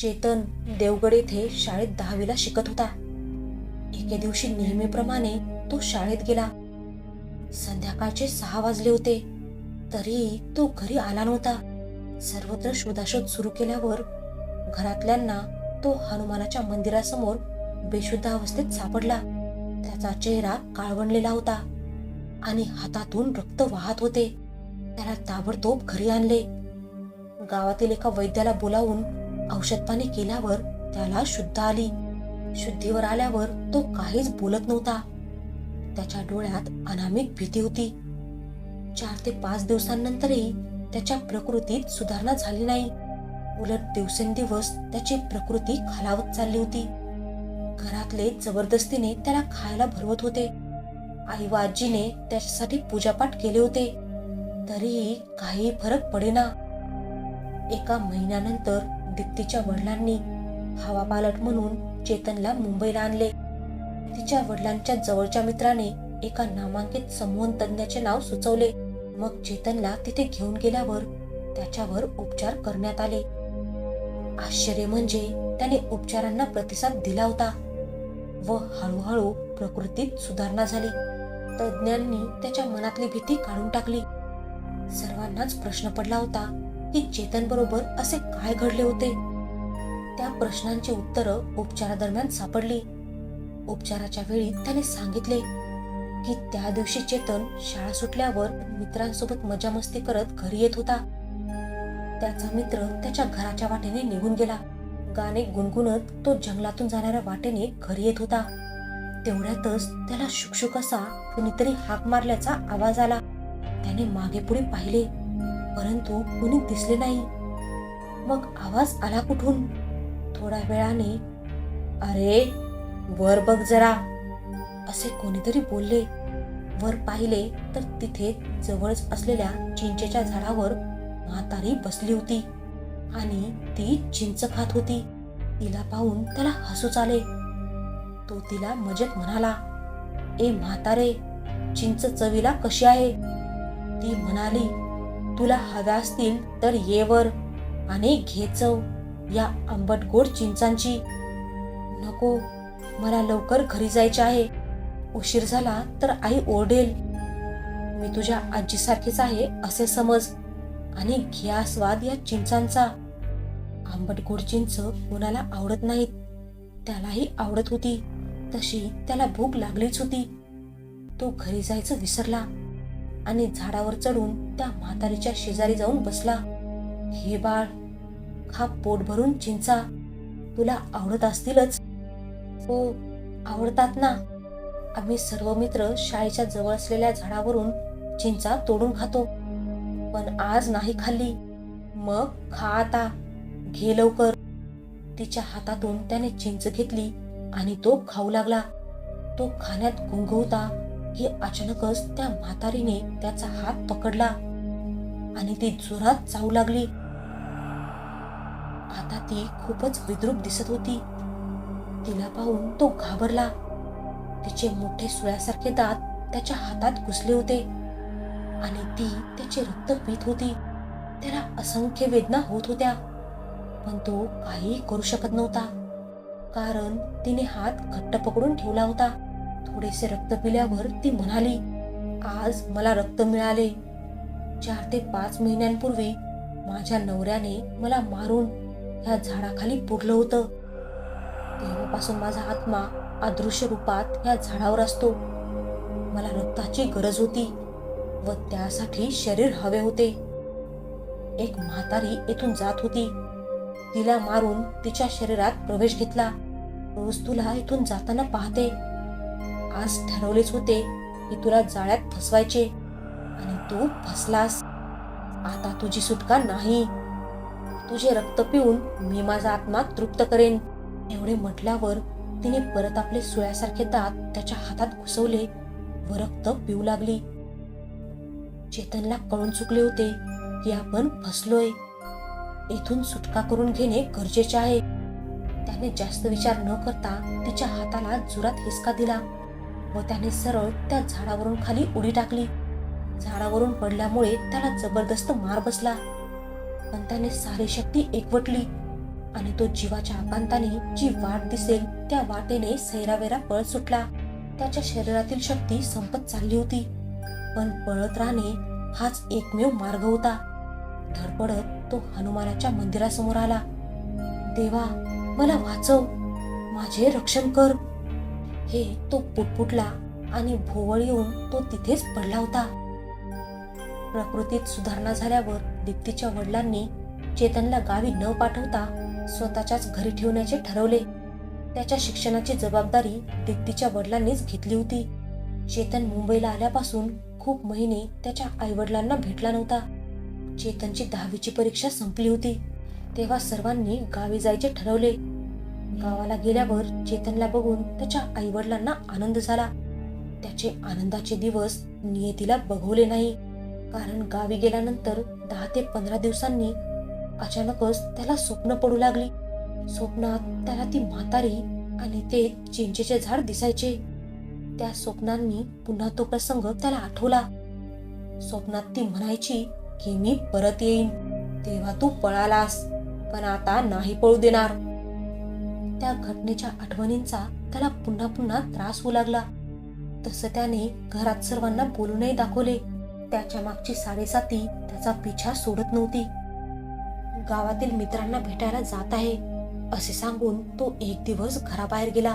चेतन देवगड येथे शाळेत 10वीला शिकत होता. एके दिवशी नेहमीप्रमाणे तो शाळेत गेला. संध्याकाळचे 6 वाजले होते, तरी तो घरी आला नव्हता. सर्वत्र शोधाशोध सुरू केल्यावर घरातल्यांना तो हनुमानाच्या मंदिरासमोर बेशुद्ध अवस्थेत सापडला. त्याचा चेहरा काळवंडलेला होता आणि हातातून रक्त वाहत होते. त्याला ताबडतोब घरी आणले. गावातील एका वैद्याला बोलावून औषध पाणी केल्यावर त्याला शुद्ध आली. शुद्धीवर आल्यावर तो काहीच बोलत नव्हता. त्याच्या डोळ्यात अनामिक भीती होती. 4 ते 5 दिवसांनंतरही त्याच्या प्रकृतीत सुधारणा झाली नाही. उलट दिवसेंदिवस त्याची प्रकृती खालावत चालली होती. घरातले जबरदस्तीने त्याला खायला भरवत होते. आई व आजीने त्याच्यासाठी पूजापाठ केले होते, तरीही काही फरक पडेना. एका महिन्यानंतर दीप्तीच्या वडिलांनी हवापालट म्हणून चेतनला मुंबईला आणले. तिच्या वडिलांच्या जवळच्या मित्राने एका नामांकित संमोहन तज्ञाचे नाव सुचवले. मग चेतनला तिथे घेऊन गेल्यावर त्याच्यावर उपचार करण्यात आले. आश्चर्य म्हणजे त्याने उपचारांना प्रतिसाद दिला होता व हळूहळू प्रकृतीत सुधारणा झाली. तज्ञांनी त्याच्या मनातली भीती काढून टाकली. सर्वांनाच प्रश्न पडला होता की चेतन बरोबर असे काय घडले होते. त्या प्रश्नांची उत्तरं उपचारादरम्यान सापडली. उपचाराच्या वेळी त्याने सांगितले की त्या दिवशी चेतन शाळा सुटल्यावर मित्रांसोबत मजा मस्ती करत घरी येत होता. त्याचा मित्र त्याच्या घराच्या वाटेने निघून गेला. गाणे गुणगुणत तो जंगलातून जाणाऱ्या वाटेने घरी येत होता. तेवढ्यातच त्याला शुकशुक असा कुणीतरी हाक मारल्याचा आवाज आला. त्याने मागे पुढे पाहिले, परंतु कुणी दिसले नाही. मग आवाज आला कुठून? थोड्या वेळाने, "अरे वर बघ जरा," असे कोणीतरी बोलले. वर पाहिले तर तिथे जवळच असलेल्या चिंचेच्या झाडावर म्हातारी बसली होती आणि ती चिंच खात होती. तिला पाहून त्याला हसूच आले. तो तिला मजेत म्हणाला, "ए म्हातारे, चिंच चवीला कशी आहे?" ती म्हणाली, "तुला हव्या असतील तर ये वर आणि घे चव या आंबट गोड चिंचांची." "नको, मला लवकर घरी जायचे आहे. उशीर झाला तर आई ओरडेल. मी तुझ्या आजीसारखीच आहे असे समज आणि घे आस्वाद या चिंचांचा." आंबट गोड चिंच कोणाला आवडत नाहीत. त्यालाही आवडत होती. तशी त्याला भूक लागलीच होती. तो घरी जायचं विसरला आणि झाडावर चढून त्या म्हातारीच्या शेजारी जाऊन बसला. "हे बाळ, खा पोट भरून चिंचा. तुला आवडत असतीलच." "हो, आवडतात ना. आम्ही सर्व मित्र शाळेच्या जवळ असलेल्या झाडावरून चिंचा तोडून खातो. पण आज नाही खाल्ली. मग खा आता. घे लवकर." तिच्या हातातून त्याने चिंच घेतली आणि तो खाऊ लागला. तो खाण्यात गुंग होता की अचानकच त्या म्हातारीने त्याचा हात पकडला आणि ती जोरात चावू लागली. आता ती खूपच विद्रूप दिसत होती. तिला पाहून तो घाबरला. तिचे मोठे सुळ्यासारखे दात त्याच्या हातात घुसले होते आणि ती त्याचे रक्त पीत होती. त्याला असंख्य वेदना होत होत्या, पण तो काही करू शकत नव्हता, कारण तिने हात घट्ट पकडून ठेवला होता. थोडेसे रक्त पिल्यावर ती म्हणाली, "आज मला रक्त मिळाले. 4 ते 5 महिन्यांपूर्वी माझ्या नवऱ्याने मला मारून या झाडाखाली पुरलं होतं. तेव्हापासून माझा आत्मा अदृश्य रूपात या झाडावर असतो. मला रक्ताची गरज होती व त्यासाठी शरीर हवे होते. एक म्हातारी येथून जात होती. तिला मारून तिच्या शरीरात प्रवेश घेतला. रोज तुला इथून जाताना पाहते. आज ठरवलेच होते की तुला जाळ्यात फसवायचे आणि तू फसलास. आता तुझी सुटका नाही. तुझे रक्त पिऊन मी माझा आत्मा तृप्त करेन." एवढे म्हटल्यावर तिने परत आपले सुळ्यासारखे दात त्याच्या हातात घुसवले व रक्त पिऊ लागली. चेतनला कळून चुकले होते की आपण फसलोय. येथून सुटका करून घेणे गरजेचे आहे. त्याने जास्त विचार न करता तिच्या हाताला जोरात हिसका दिला व त्याने सरळ त्या झाडावरून खाली उडी टाकली. झाडावरून पडल्यामुळे त्याला जबरदस्त मार बसला, पण त्याने सारी शक्ती एकवटली आणि तो जीवाच्या आकांताने जी वाट दिसेल त्या वाटेने सैरावेरा पळत सुटला. त्याच्या शरीरातील शक्ती संपत चालली होती, पण पळत राहणे हाच एकमेव मार्ग होता. धडपडत तो हनुमानाच्या मंदिरासमोर आला. देवा, मला वाचव, माझे रक्षण कर, हे तो पुटपुटला आणि भोवळ येऊन तो तिथेच पडला होता. प्रकृतीत सुधारणा झाल्यावर दीप्तीच्या वडिलांनी चेतनला गावी न पाठवता स्वतःच्याच घरी ठेवण्याचे ठरवले. त्याच्या शिक्षणाची जबाबदारी दीप्तीच्या वडिलांनीच घेतली होती. चेतन मुंबईला आल्यापासून खूप महिने त्याच्या आई वडिलांना भेटला नव्हता. चेतनची 10वीची परीक्षा संपली होती तेव्हा सर्वांनी गावी जायचे ठरवले. गावाला गेल्यावर चेतनला बघून त्याच्या आई वडिलांना आनंद झाला. त्याचे आनंदाचे दिवस नियतीला बघवले नाही, कारण गावी गेल्यानंतर 10 ते 15 दिवसांनी अचानकच त्याला स्वप्न पडू लागली. स्वप्नात त्याला ती म्हातारी आणि ते चिंचेचे झाड दिसायचे. त्या स्वप्नांनी पुन्हा तो प्रसंग त्याला आठवला. स्वप्नात ती म्हणायची की मी परत येईन, तेव्हा तू पळालास, पण आता नाही पळू देणार. त्या घटनेच्या आठवणींचा त्याला पुन्हा पुन्हा त्रास होऊ लागला. तसं त्याने घरात सर्वांना बोलूनही दाखवले. त्याच्या मागची साडेसाती त्याचा पिछा सोडत नव्हती. गावातील मित्रांना भेटायला जात आहे असे सांगून तो एक दिवस घराबाहेर गेला,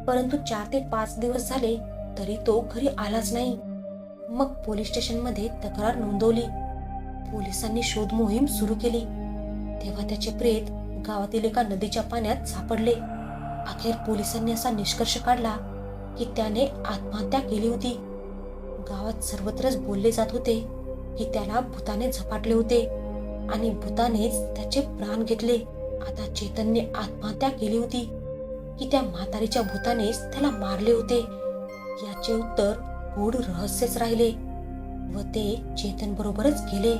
परंतु 4 ते 5 दिवस झाले तरी तो घरी आलाच नाही. मग पोलीस स्टेशनमध्ये तक्रार नोंदवली. पोलिसांनी शोध मोहीम सुरू केली तेव्हा त्याचे प्रेत गावातील एका नदीच्या पाण्यात सापडले. अखेर पोलिसांनी असा निष्कर्ष काढला की त्याने आत्महत्या केली होती. गावात सर्वत्रच बोलले जात होते की त्याला भूताने झपाटले होते आणि भूतानेच त्याचे प्राण घेतले. आता चेतनने आत्महत्या केली होती की त्या म्हातारीच्या भूतानेच त्याला मारले होते, याचे उत्तर गूढ रहस्यच राहिले व ते चेतन बरोबरच गेले.